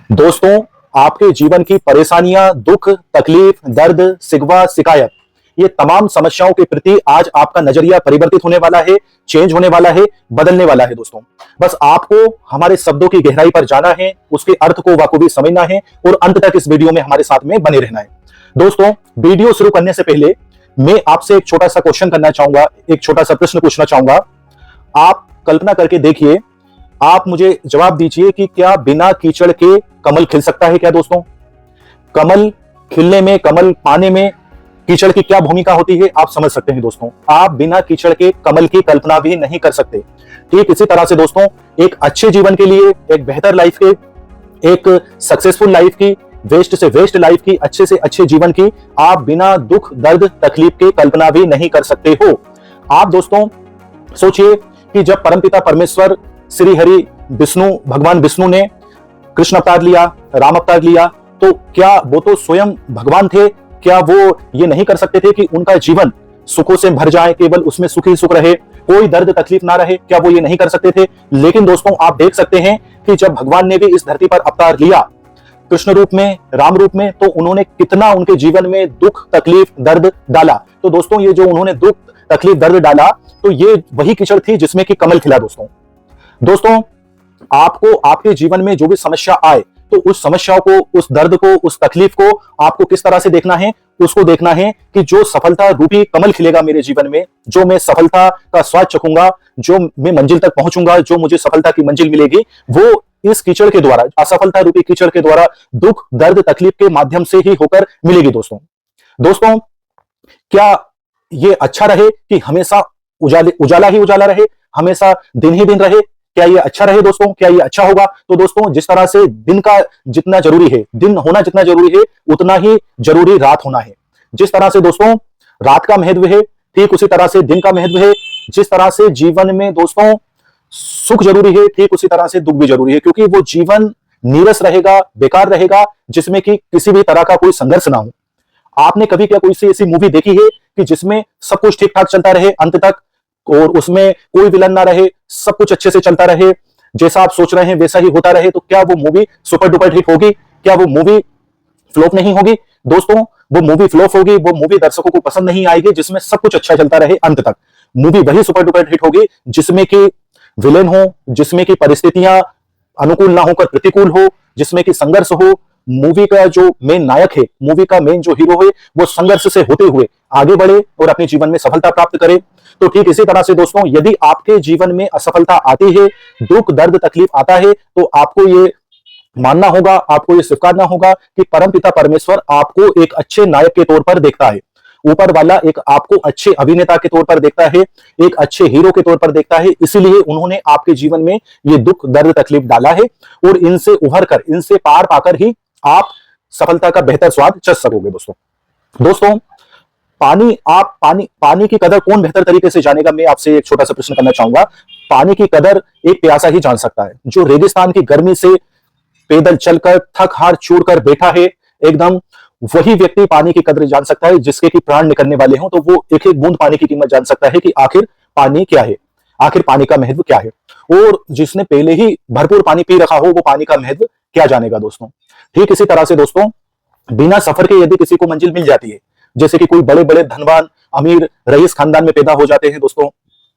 दोस्तों, आपके जीवन की परेशानियां, दुख, तकलीफ, दर्द, शिकवा, शिकायत, ये तमाम समस्याओं के प्रति आज आपका नजरिया परिवर्तित होने वाला है, चेंज होने वाला है, बदलने वाला है दोस्तों। बस आपको हमारे शब्दों की गहराई पर जाना है, उसके अर्थ को बखूबी समझना है और अंत तक इस वीडियो में हमारे साथ में बने रहना है। दोस्तों, वीडियो शुरू करने से पहले मैं आपसे एक छोटा सा क्वेश्चन करना चाहूंगा, एक छोटा सा प्रश्न पूछना चाहूंगा। आप कल्पना करके देखिए, आप मुझे जवाब दीजिए कि क्या बिना कीचड़ के कमल खिल सकता है क्या दोस्तों? कमल खिलने में, कमल पाने में कीचड़ की क्या भूमिका होती है, आप समझ सकते हैं दोस्तों। आप बिना कीचड़ के कमल की कल्पना भी नहीं कर सकते। ठीक इसी तरह से दोस्तों, एक अच्छे जीवन के लिए, एक बेहतर लाइफ के, एक सक्सेसफुल लाइफ की, वेस्ट से वेस्ट लाइफ की, अच्छे से अच्छे जीवन की आप बिना दुख, दर्द, तकलीफ के कल्पना भी नहीं कर सकते हो। आप दोस्तों सोचिए कि जब परमपिता परमेश्वर श्री हरि विष्णु, भगवान विष्णु ने कृष्ण अवतार लिया, राम अवतार लिया, तो क्या वो तो स्वयं भगवान थे? क्या वो ये नहीं कर सकते थे कि उनका जीवन सुखों से भर जाए, केवल उसमें सुख ही सुख रहे, कोई दर्द तकलीफ ना रहे? क्या वो ये नहीं कर सकते थे? लेकिन दोस्तों, आप देख सकते हैं कि जब भगवान ने भी इस धरती पर अवतार लिया, कृष्ण रूप में, राम रूप में, तो उन्होंने कितना उनके जीवन में दुख, तकलीफ, दर्द डाला। तो दोस्तों, ये जो उन्होंने दुख, तकलीफ, दर्द डाला, तो ये वही कीचड़ थी जिसमें कि कमल खिला दोस्तों, आपको आपके जीवन में जो भी समस्या आए, तो उस समस्याओं को, उस दर्द को, उस तकलीफ को आपको किस तरह से देखना है? उसको देखना है कि जो सफलता रूपी कमल खिलेगा मेरे जीवन में, जो मैं सफलता का स्वाद चखूंगा, जो मैं मंजिल तक पहुंचूंगा, जो मुझे सफलता की मंजिल मिलेगी, वो इस कीचड़ के द्वारा, असफलता रूपी कीचड़ के द्वारा, दुख, दर्द, तकलीफ के माध्यम से ही होकर मिलेगी दोस्तों, क्या ये अच्छा रहे कि हमेशा उजाला ही उजाला रहे, हमेशा दिन ही दिन रहे? क्या ये अच्छा रहे दोस्तों? क्या ये अच्छा होगा? तो दोस्तों, जिस तरह से दिन का जितना जरूरी है, दिन होना जितना जरूरी है, उतना ही जरूरी रात होना है। जिस तरह से दोस्तों रात का महत्व है, ठीक उसी तरह से दिन का महत्व है। जिस तरह से जीवन में दोस्तों सुख जरूरी है, ठीक उसी तरह से दुख भी जरूरी है, क्योंकि वो जीवन नीरस रहेगा, बेकार रहेगा, जिसमें कि किसी भी तरह का कोई संघर्ष ना हो। आपने कभी क्या कोई सी ऐसी मूवी देखी है कि जिसमें सब कुछ ठीक ठाक चलता रहे अंत तक, और उसमें कोई विलन ना रहे, सब कुछ अच्छे से चलता रहे, जैसा आप सोच रहे हैं वैसा ही होता रहे? तो क्या वो मूवी सुपर डुपर हिट होगी? क्या वो मूवी फ्लॉप नहीं होगी? दोस्तों, वो मूवी फ्लॉप होगी, वो मूवी दर्शकों को पसंद नहीं आएगी जिसमें सब कुछ अच्छा चलता रहे अंत तक। मूवी वही सुपर डुपर हिट होगी जिसमें कि विलेन हो, जिसमें कि परिस्थितियां अनुकूल ना होकर प्रतिकूल हो, जिसमें कि संघर्ष हो। मूवी का जो मेन नायक है, मूवी का मेन जो हीरो है, वो संघर्ष से होते हुए आगे बढ़े और अपने जीवन में सफलता प्राप्त करे। तो ठीक इसी तरह से दोस्तों, यदि आपके जीवन में असफलता आती है, दुख, दर्द, तकलीफ आता है, तो आपको ये मानना होगा, आपको ये स्वीकारना होगा कि परमपिता परमेश्वर आपको एक अच्छे नायक के तौर पर देखता है। ऊपर वाला एक आपको अच्छे अभिनेता के तौर पर देखता है, एक अच्छे हीरो के तौर पर देखता है। इसीलिए उन्होंने आपके जीवन में ये दुख, दर्द, तकलीफ डाला है, और इनसे उभर कर, इनसे पार पाकर ही आप सफलता का बेहतर स्वाद चख सकोगे दोस्तों, पानी की कदर कौन बेहतर तरीके से जानेगा? मैं आपसे एक छोटा सा प्रश्न करना चाहूंगा। पानी की कदर एक प्यासा ही जान सकता है, जो रेगिस्तान की गर्मी से पैदल चलकर थक हार छोड़ कर बैठा है एकदम, वही व्यक्ति पानी की कदर जान सकता है। जिसके की प्राण निकलने वाले हों, तो वो एक एक बूंद पानी की कीमत जान सकता है कि आखिर पानी क्या है, आखिर पानी का महत्व क्या है। और जिसने पहले ही भरपूर पानी पी रखा हो, वो पानी का महत्व क्या जानेगा दोस्तों। ठीक इसी तरह से दोस्तों, बिना सफर के यदि किसी को मंजिल मिल जाती है, जैसे कि कोई बड़े बड़े धनवान, अमीर, रईस खानदान में पैदा हो जाते हैं दोस्तों,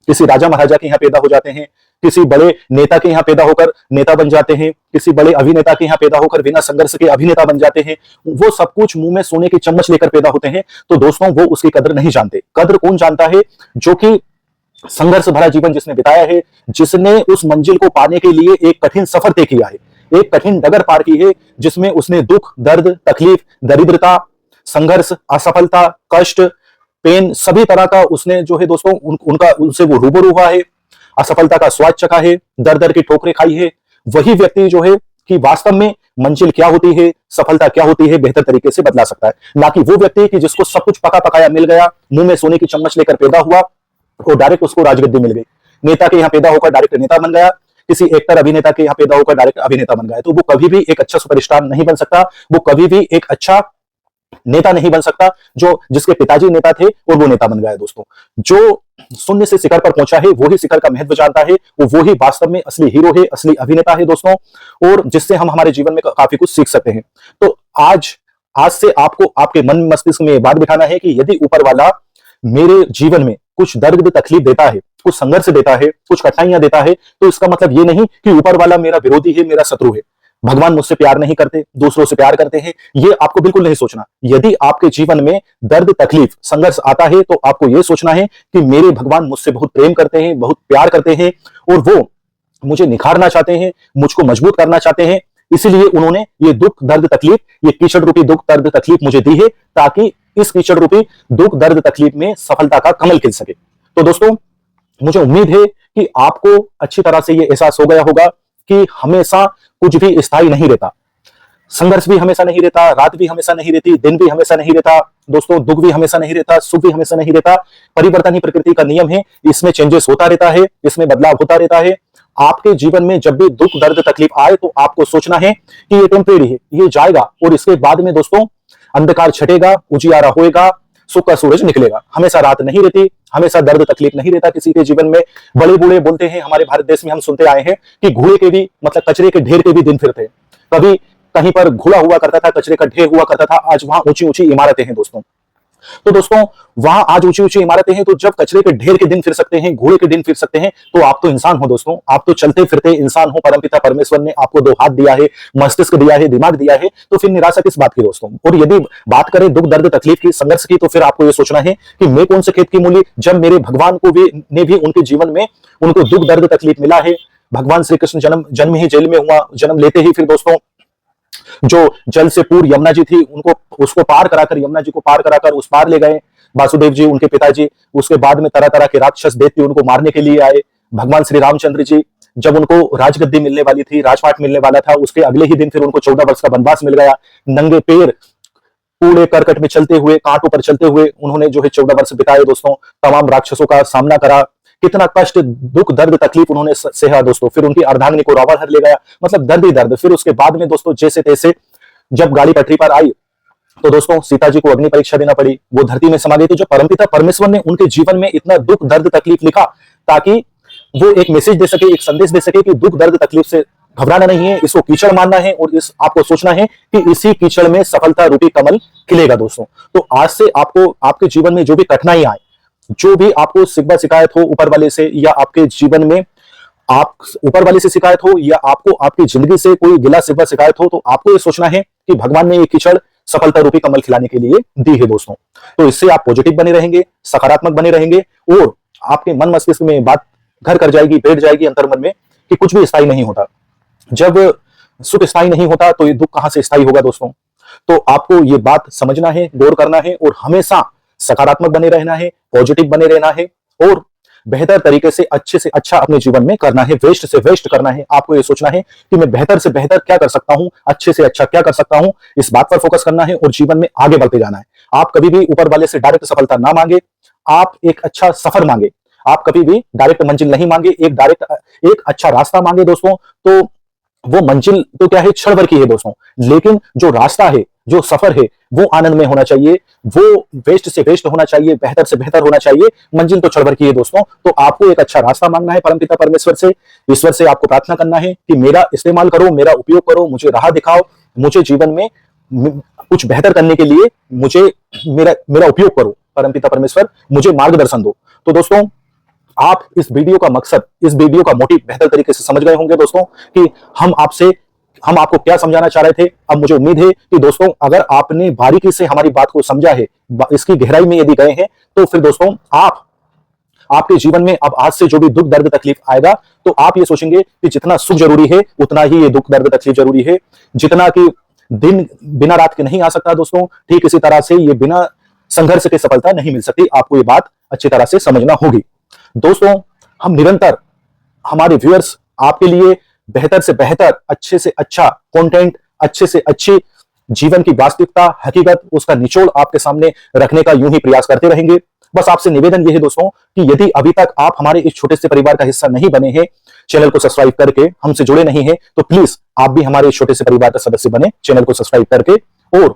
किसी राजा महाराजा के यहाँ पैदा हो जाते हैं, किसी बड़े नेता के यहाँ पैदा होकर नेता बन जाते हैं, किसी बड़े अभिनेता के यहाँ पैदा होकर बिना संघर्ष के अभिनेता बन जाते हैं, वो सब कुछ मुंह में सोने की चम्मच लेकर पैदा होते हैं। तो दोस्तों, वो उसकी कदर नहीं जानते। कदर कौन जानता है? जो कि संघर्ष भरा जीवन जिसने बिताया है, जिसने उस मंजिल को पाने के लिए एक कठिन सफर तय किया है, एक कठिन डगर पार की है, जिसमें उसने दुख, दर्द, तकलीफ, दरिद्रता, संघर्ष, असफलता, कष्ट, पेन, सभी तरह का उसने जो है दोस्तों उनसे वो रूबरू हुआ है, असफलता का स्वाद चखा है, दर दर की ठोकरें खाई है। वही व्यक्ति जो है कि वास्तव में मंजिल क्या होती है, सफलता क्या होती है, बेहतर तरीके से बदला सकता है। ना कि वो व्यक्ति कि जिसको सब कुछ पका पकाया मिल गया, मुंह में सोने की चम्मच लेकर पैदा हुआ और डायरेक्ट उसको राजगद्दी मिल गई। नेता के यहाँ पैदा होकर डायरेक्ट नेता बन गया, किसी एक्टर अभिनेता के यहाँ पैदा होकर डायरेक्ट अभिनेता बन गया, तो वो कभी भी एक अच्छा सुपरस्टार नहीं बन सकता, वो कभी भी एक अच्छा नेता नहीं बन सकता, जो जिसके पिताजी नेता थे और वो नेता बन गया है दोस्तों। जो शून्य से शिखर पर पहुंचा है वो ही शिखर का महत्व जानता है, वो ही वास्तव में असली हीरो है, असली अभिनेता है दोस्तों, और जिससे हम हमारे जीवन में काफी कुछ सीख सकते हैं। तो आज आज से आपको आपके मन मस्तिष्क में बात बिठाना है कि यदि ऊपर वाला मेरे जीवन में कुछ दर्द तकलीफ देता है, कुछ संघर्ष देता है, कुछ कठिनाइयां देता है, तो इसका मतलब ये नहीं कि ऊपर वाला मेरा विरोधी है, मेरा शत्रु है। भगवान मुझसे प्यार नहीं करते, दूसरों से प्यार करते हैं, ये आपको बिल्कुल नहीं सोचना। यदि आपके जीवन में दर्द तकलीफ संघर्ष आता है तो आपको यह सोचना है कि मेरे भगवान मुझसे बहुत प्रेम करते हैं, बहुत प्यार करते हैं, और वो मुझे निखारना चाहते हैं, मुझको मजबूत करना चाहते हैं। इसीलिए उन्होंने ये दुख दर्द तकलीफ, ये कीचड़ रूपी दुख दर्द तकलीफ मुझे दी है, ताकि इस कीचड़ रूपी दुख दर्द तकलीफ में सफलता का कमल खिल सके। तो दोस्तों, मुझे उम्मीद है कि आपको अच्छी तरह से ये एहसास हो गया होगा कि हमेशा कुछ भी स्थायी नहीं रहता, संघर्ष भी हमेशा नहीं रहता, रात भी हमेशा नहीं रहती, दिन भी हमेशा नहीं रहता दोस्तों, दुख भी हमेशा नहीं रहता, सुख भी हमेशा नहीं रहता। परिवर्तन ही प्रकृति का नियम है, इसमें चेंजेस होता रहता है, इसमें बदलाव होता रहता है। आपके जीवन में जब भी दुख दर्द तकलीफ आए तो आपको सोचना है कि ये टेम्परेरी है, ये जाएगा, और इसके बाद में दोस्तों अंधकार छटेगा, उजियारा होएगा, सुख का सूरज निकलेगा। हमेशा रात नहीं रहती, हमेशा दर्द तकलीफ नहीं रहता किसी के जीवन में। बड़े बूढ़े बोलते हैं, हमारे भारत देश में हम सुनते आए हैं कि घूड़े के भी मतलब कचरे के ढेर के भी दिन फिर थे। कभी कहीं पर घुला हुआ करता था, कचरे का ढेर हुआ करता था, आज वहां ऊंची ऊंची इमारतें हैं दोस्तों। तो दोस्तों, वहां आज ऊंची ऊंची इमारतें हैं, तो जब कचरे के ढेर के दिन फिर सकते हैं, घोड़े के दिन फिर सकते हैं, तो आप तो इंसान हो दोस्तों, आप तो चलते फिरते इंसान हो। परमपिता परमेश्वर ने आपको 2 हाथ दिया है, मस्तिष्क दिया है, दिमाग दिया है, तो फिर निराशा किस बात की दोस्तों। और यदि बात करें दुख दर्द तकलीफ की, संघर्ष की, तो फिर आपको यह सोचना है कि मैं कौन से खेत की मूली, जब मेरे भगवान को ने भी उनके जीवन में उनको दुख दर्द तकलीफ मिला है। भगवान श्री कृष्ण जन्म ही जेल में हुआ, जन्म लेते ही फिर दोस्तों जो जल से पूर्व यमुना जी थी, उनको उसको पार कराकर, यमुना जी को पार कराकर उस पार ले गए वासुदेव जी, उनके पिताजी। उसके बाद में तरह तरह के राक्षस दैत्य उनको मारने के लिए आए। भगवान श्री रामचंद्र जी, जब उनको राजगद्दी मिलने वाली थी, राजपाट मिलने वाला था, उसके अगले ही दिन फिर उनको 14 वर्ष का वनवास मिल गया। नंगे पैर कूड़े करकट में चलते हुए, कांटों पर चलते हुए उन्होंने जो है 14 वर्ष बिताए दोस्तों। तमाम राक्षसों का सामना करा, कितना कष्ट दुख दर्द तकलीफ उन्होंने सहा दोस्तों। फिर उनकी अर्धांगिनी को रावण हर ले गया, मतलब दर्द ही दर्द। फिर उसके बाद में दोस्तों जैसे तैसे जब गाड़ी पटरी पर आई तो दोस्तों सीता जी को अग्नि परीक्षा देना पड़ी, वो धरती में समा गई। तो जो परमपिता परमेश्वर ने उनके जीवन में इतना दुख दर्द तकलीफ लिखा, ताकि वो एक मैसेज दे सके, एक संदेश दे सके कि दुख दर्द तकलीफ से घबराना नहीं है, इसको कीचड़ मानना है, और इस आपको सोचना है कि इसी कीचड़ में सफलता रूपी कमल खिलेगा दोस्तों। तो आज से आपको आपके जीवन में जो भी कठिनाई आए, जो भी आपको शिकवा शिकायत हो ऊपर वाले से, या आपके जीवन में आप ऊपर वाले से शिकायत हो, या आपको आपकी जिंदगी से कोई गिला शिकवा शिकायत हो, तो आपको ये सोचना है कि भगवान ने ये कीचड़ सफलता रूपी कमल खिलाने के लिए दी है दोस्तों। तो इससे आप पॉजिटिव बने रहेंगे, सकारात्मक बने रहेंगे, और आपके मन मस्तिष्क में बात घर कर जाएगी, बैठ जाएगी अंतर्मन में कि कुछ भी स्थायी नहीं होता। जब सुख स्थायी नहीं होता तो ये दुख कहां से स्थायी होगा दोस्तों। तो आपको ये बात समझना है, गौर करना है, और हमेशा सकारात्मक बने रहना है, पॉजिटिव बने रहना है, और बेहतर तरीके से अच्छे से अच्छा अपने जीवन में करना है, वेस्ट से वेस्ट करना है। आपको ये सोचना है कि मैं बेहतर से बेहतर क्या कर सकता हूं, अच्छे से अच्छा क्या कर सकता हूं, इस बात पर फोकस करना है और जीवन में आगे बढ़ते जाना है। आप कभी भी ऊपर वाले से डायरेक्ट सफलता ना मांगे, आप एक अच्छा सफर मांगे। आप कभी भी डायरेक्ट मंजिल नहीं मांगे, एक अच्छा रास्ता मांगे दोस्तों। तो वो मंजिल तो क्या है, क्षण भर की है दोस्तों, लेकिन जो रास्ता है, जो सफर है, वो आनंद में होना चाहिए, वो वेस्ट से वेस्ट होना चाहिए, बेहतर से बेहतर होना चाहिए। मंजिल तो क्षण भर की है दोस्तों। तो आपको एक अच्छा रास्ता मांगना है परमपिता परमेश्वर से, ईश्वर से आपको प्रार्थना करना है कि मेरा इस्तेमाल करो, मेरा उपयोग करो, मुझे राह दिखाओ, मुझे जीवन में कुछ बेहतर करने के लिए मुझे मेरा उपयोग करो परमपिता परमेश्वर, मुझे मार्गदर्शन दो। तो दोस्तों, आप इस वीडियो का मकसद, इस वीडियो का मोटिव बेहतर तरीके से समझ गए होंगे दोस्तों कि हम आपको क्या समझाना चाह रहे थे। अब मुझे उम्मीद है कि दोस्तों अगर आपने बारीकी से हमारी बात को समझा है, इसकी गहराई में यदि गए हैं, तो फिर दोस्तों आपके जीवन में अब आज से जो भी दुख दर्द तकलीफ आएगा, तो आप ये सोचेंगे कि जितना सुख जरूरी है उतना ही ये दुख दर्द तकलीफ जरूरी है। जितना कि दिन बिना रात के नहीं आ सकता दोस्तों, ठीक इसी तरह से ये बिना संघर्ष के सफलता नहीं मिल सकती। आपको ये बात अच्छी तरह से समझना होगी दोस्तों। हम निरंतर हमारे व्यूअर्स आपके लिए बेहतर से बेहतर, अच्छे से अच्छा कंटेंट, अच्छे से अच्छी जीवन की वास्तविकता, हकीकत, उसका निचोड़ आपके सामने रखने का यूं ही प्रयास करते रहेंगे। बस आपसे निवेदन यह है दोस्तों कि यदि अभी तक आप हमारे इस छोटे से परिवार का हिस्सा नहीं बने हैं, चैनल को सब्सक्राइब करके हमसे जुड़े नहीं हैं, तो प्लीज आप भी हमारे छोटे से परिवार का सदस्य बने, चैनल को सब्सक्राइब करके। और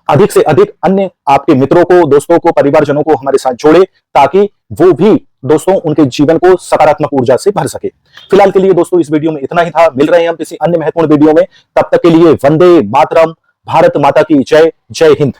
अधिक से अधिक अन्य आपके मित्रों को, दोस्तों को, परिवारजनों को हमारे साथ जोड़े, ताकि वो भी दोस्तों उनके जीवन को सकारात्मक ऊर्जा से भर सके। फिलहाल के लिए दोस्तों इस वीडियो में इतना ही था। मिल रहे हैं हम किसी अन्य महत्वपूर्ण वीडियो में। तब तक के लिए वंदे मातरम, भारत माता की जय, जय हिंद।